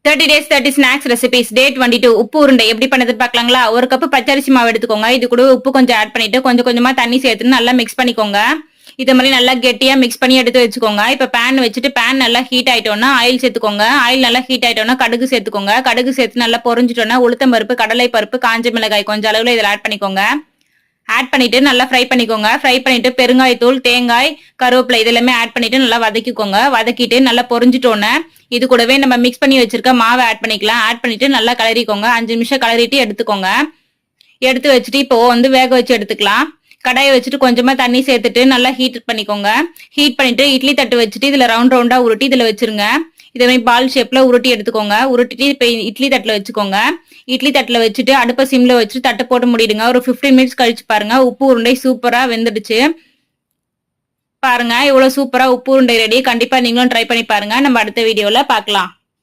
30 days 30 snacks recipes டே 22 உப்பு உருண்டை எப்படி பண்ணது பார்க்கலாங்களா? ஒரு கப் பச்சரிசி மாவு எடுத்துக்கோங்க. இது கூட உப்பு கொஞ்சம் ஆட் பண்ணிட்டு கொஞ்சம் கொஞ்சமா தண்ணி சேர்த்து நல்லா மிக்ஸ் பண்ணிக்கோங்க. இதே மாதிரி நல்லா கெட்டியா மிக்ஸ் பண்ணி எடுத்து வச்சுக்கோங்க. இப்ப பேன் வச்சுட்டு பேன் நல்லா ஹீட் ஆயிட்டோம்னா ஆயில் சேர்த்துக்கோங்க. ஆயில் நல்லா ஹீட் ஆயிட்டோம்னா கடுகு சேர்த்துக்கோங்க. கடுகு சேர்த்து நல்லா பொரிஞ்சிட்டோம்னா உளுத்தம் பருப்பு, கடலை பருப்பு, காஞ்ச மிளகாய் கொஞ்சம் அளவுல இதில் ஆட் பண்ணிக்கோங்க. ஆட் பண்ணிட்டு நல்லா ஃப்ரை பண்ணிக்கோங்க. ஃப்ரை பண்ணிட்டு பெருங்காயத்தூள், தேங்காய், கருவேப்பிலை இதெல்லாமே ஆட் பண்ணிட்டு நல்லா வதக்கிக்கோங்க. வதக்கிட்டு நல்லா பொரிஞ்சிட்டோன்னே இது கூடவே நம்ம மிக்ஸ் பண்ணி வச்சிருக்க மாவை ஆட் பண்ணிக்கலாம். ஆட் பண்ணிட்டு நல்லா கலரிக்கோங்க. 5 நிமிஷம் கலரிட்டு எடுத்துக்கோங்க. எடுத்து வச்சுட்டு இப்போ வேக வச்சு எடுத்துக்கலாம். கடாயை வச்சுட்டு கொஞ்சமா தண்ணி சேர்த்துட்டு நல்லா ஹீட் பண்ணிக்கோங்க. ஹீட் பண்ணிட்டு இட்லி தட்டு வச்சுட்டு இதுல ரவுண்ட் ரவுண்டா உருட்டி இதுல வச்சிருங்க. இதே மாதிரி பால் ஷேப்ல உருட்டி எடுத்துக்கோங்க. உருட்டிட்டு இப்ப இட்லி தட்டுல வச்சுக்கோங்க. இட்லி தட்டுல வச்சுட்டு அடுப்பை சிம்ல வச்சு தட்டை போட்டு மூடிடுங்க. ஒரு 15 மினிட்ஸ் கழிச்சு பாருங்க உப்பு உருண்டை சூப்பரா வெந்துடுச்சு. பாருங்க இவ்வளவு சூப்பரா உப்பு உருண்டை ரெடி. கண்டிப்பா நீங்களும் ட்ரை பண்ணி பாருங்க. நம்ம அடுத்த வீடியோல பார்க்கலாம்.